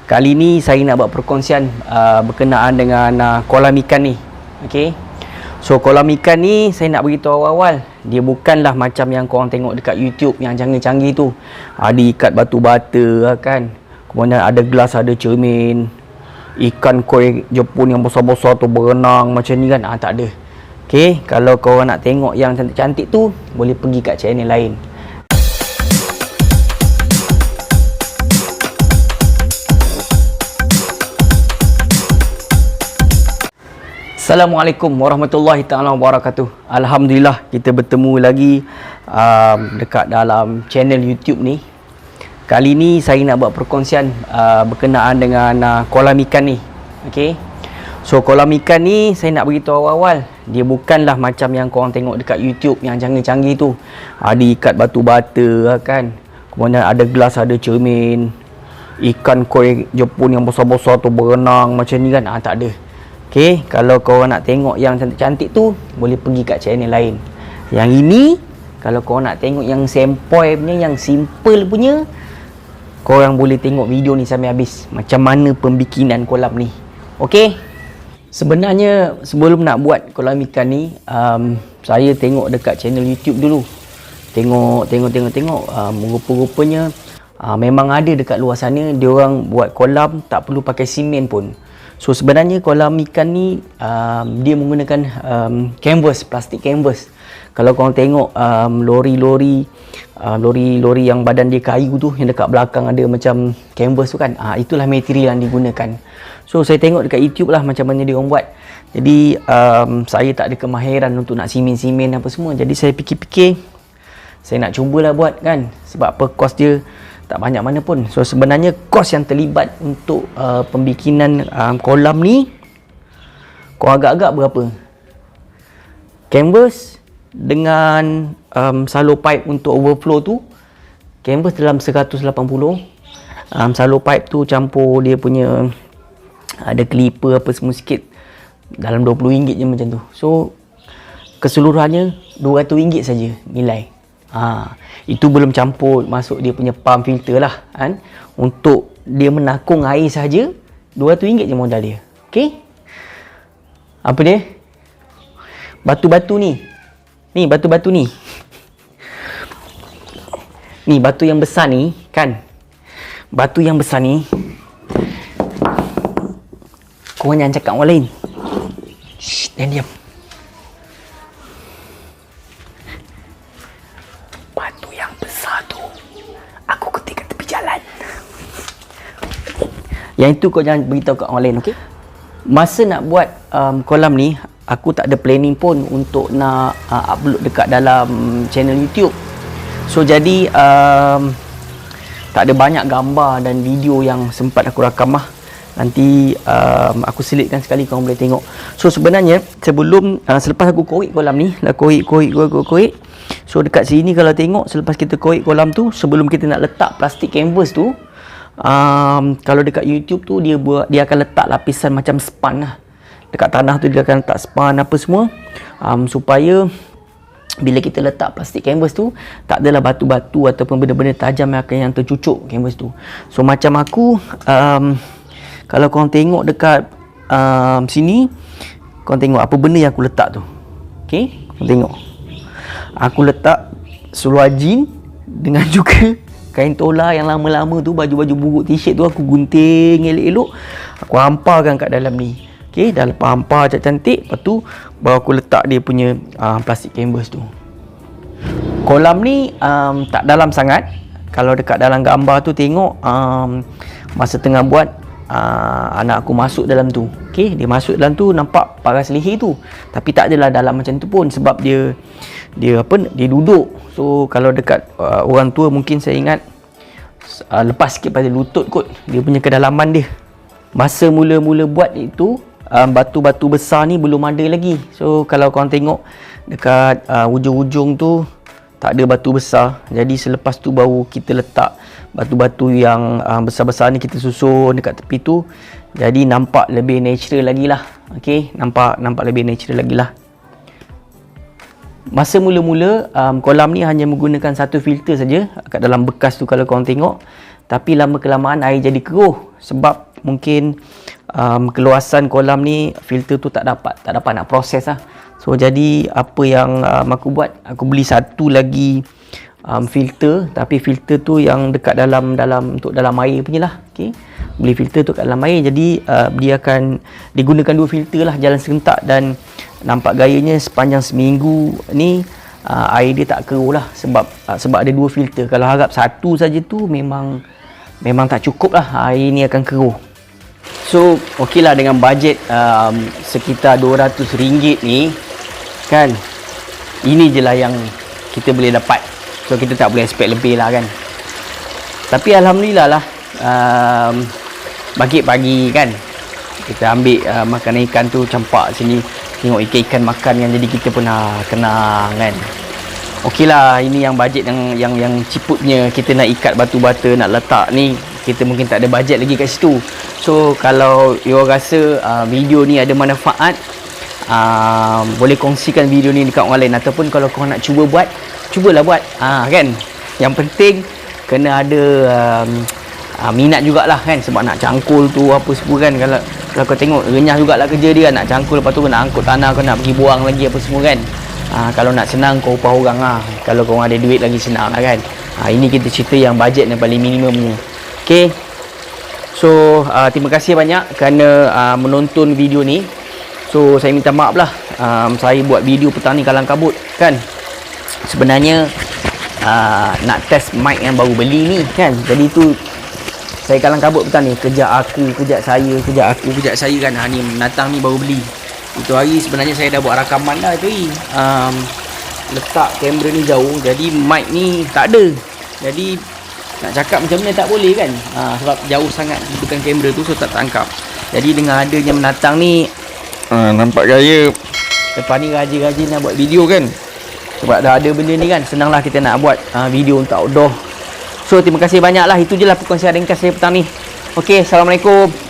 Kali ni saya nak buat perkongsian berkenaan dengan kolam ikan ni. Okey. So kolam ikan ni saya nak beritahu awal-awal, dia bukanlah macam yang korang tengok dekat YouTube yang canggih-canggih tu. Ada ikat batu bata kan. Kemudian ada gelas, ada cermin. Ikan koi Jepun yang besar-besar tu berenang macam ni kan. Tak ada. Okey, kalau korang nak tengok yang cantik-cantik tu, boleh pergi kat channel lain. Assalamualaikum warahmatullahi taala wabarakatuh. Alhamdulillah kita bertemu lagi dekat dalam channel YouTube ni. Kali ni saya nak buat perkongsian berkenaan dengan kolam ikan ni. Okey. So kolam ikan ni saya nak beritahu awal-awal, dia bukanlah macam yang korang tengok dekat YouTube yang canggih-canggih tu. Ada ikat batu bata kan. Kemudian ada gelas, ada cermin. Ikan koi Jepun yang besar-besar tu berenang macam ni kan. Tak ada. Okey, kalau korang nak tengok yang cantik-cantik tu, boleh pergi kat channel lain. Yang ini, kalau korang nak tengok yang sempoi punya, yang simple punya, korang boleh tengok video ni sampai habis. Macam mana pembikinan kolam ni. Okey? Sebenarnya, sebelum nak buat kolam ikan ni, saya tengok dekat channel YouTube dulu. Tengok. Rupa-rupanya, memang ada dekat luar sana, diorang buat kolam tak perlu pakai simen pun. So sebenarnya kolam ikan ni dia menggunakan canvas, plastik canvas. Kalau korang tengok lori-lori yang badan dia kayu tu, yang dekat belakang ada macam canvas tu kan, itulah material yang digunakan. So saya tengok dekat YouTube lah macam mana dia orang buat. Jadi saya tak ada kemahiran untuk nak simen-simen apa semua. Jadi saya fikir-fikir, saya nak cubalah buat kan. Sebab apa, kos dia tak banyak mana pun. So sebenarnya kos yang terlibat untuk pembikinan kolam ni, kau agak-agak berapa? Canvas dengan shallow pipe untuk overflow tu, canvas dalam 180. Shallow pipe tu campur dia punya ada clipper apa semua sikit, dalam RM20 je macam tu. So keseluruhannya RM200 saja nilai. Itu belum campur masuk dia punya pump filter lah kan. Untuk dia menakung air saja RM200 je modal dia. Okey. Apa dia? Batu-batu ni. Ni batu-batu ni. Ni batu yang besar ni kan. Batu yang besar ni, korang jangan cakap orang lain. Shh, diam. Yang itu kau jangan beritahu kat orang lain, okey? Masa nak buat kolam ni, aku tak ada planning pun untuk nak upload dekat dalam channel YouTube. So jadi tak ada banyak gambar dan video yang sempat aku rakam lah. Nanti aku selitkan sekali, korang boleh tengok. So sebenarnya sebelum selepas aku korek kolam ni, korek. So dekat sini kalau tengok, selepas kita korek kolam tu, sebelum kita nak letak plastik canvas tu, kalau dekat YouTube tu dia akan letak lapisan macam span lah. Dekat tanah tu dia akan letak span apa semua, supaya bila kita letak plastik canvas tu, tak adalah batu-batu ataupun benda-benda tajam yang tercucuk canvas tu. So macam aku, kalau korang tengok dekat sini, korang tengok apa benda yang aku letak tu. Okay, korang tengok. Aku letak seluar jean dengan juga kain tola yang lama-lama tu, baju-baju buruk t-shirt tu aku gunting elok-elok, aku hamparkan kat dalam ni. Okey, dah lepas hampar cantik, lepas tu baru aku letak dia punya plastik canvas tu. Kolam ni tak dalam sangat. Kalau dekat dalam gambar tu tengok, masa tengah buat, anak aku masuk dalam tu. Okey, dia masuk dalam tu, nampak paras leher tu. Tapi tak adalah dalam macam tu pun, sebab dia duduk. So kalau dekat orang tua, mungkin saya ingat lepas sikit pada lutut kot dia punya kedalaman dia. Masa mula-mula buat itu, batu-batu besar ni belum ada lagi. So kalau korang tengok dekat ujung-ujung tu tak ada batu besar. Jadi selepas tu baru kita letak batu-batu yang besar-besar ni, kita susun dekat tepi tu. Jadi nampak lebih natural lagi lah. Okay, nampak lebih natural lagi lah. Masa mula-mula kolam ni hanya menggunakan satu filter saja kat dalam bekas tu kalau korang tengok. Tapi lama kelamaan air jadi keruh. sebab mungkin keluasan kolam ni filter tu tak dapat nak proses lah. So jadi apa yang aku buat, aku beli satu lagi filter, tapi filter tu yang dekat dalam untuk dalam air punya lah. Okay, beli filter tu kat dalam air, jadi dia akan digunakan 2 filter lah, jalan serentak, dan nampak gayanya sepanjang seminggu ni air dia tak keruh lah, sebab ada 2 filter. Kalau harap satu saja tu memang tak cukup lah, air ni akan keruh. So okey lah, dengan bajet sekitar RM200 ni kan, ini je lah yang kita boleh dapat. So kita tak boleh expect lebih lah kan. Tapi alhamdulillah lah, pagi kan kita ambil makanan ikan tu, campak sini, tengok ikan-ikan makan kan, jadi kita pun kenang kan. Okey lah, ini yang bajet yang ciputnya. Kita nak ikat batu bata, nak letak ni, kita mungkin tak ada bajet lagi kat situ. So kalau you rasa video ni ada manfaat, boleh kongsikan video ni dekat orang lain, ataupun kalau korang nak cubalah buat kan. Yang penting kena ada minat jugalah kan, sebab nak cangkul tu apa semua kan. Kalau kau tengok renyah jugalah kerja dia, nak cangkul, lepas tu kau nak angkut tanah, kau nak pergi buang lagi apa semua kan. Kalau nak senang kau upah orang lah, kalau kau ada duit lagi senang lah kan. Ini kita cerita yang bajet yang paling minimumnya. Okay, so terima kasih banyak kerana menonton video ni. So saya minta maaf lah, saya buat video petang ni kalang kabut kan. Sebenarnya nak test mic yang baru beli ni kan, jadi tu saya kalang kabut petang ni. Kejap aku, kejap saya kan. Ni menatang ni baru beli. Itu hari sebenarnya saya dah buat rakaman dah tu. Letak kamera ni jauh, jadi mic ni tak ada. Jadi nak cakap macam mana tak boleh kan, sebab jauh sangat bukan kamera tu, so tak tangkap. Jadi dengan adanya menatang ni, nampak gaya lepas ni rajin-rajin nak buat video kan, sebab dah ada benda ni kan, senanglah kita nak buat video untuk outdoor. So terima kasih banyak lah, itu je lah perkongsian ringkas saya petang ni. Ok, Assalamualaikum.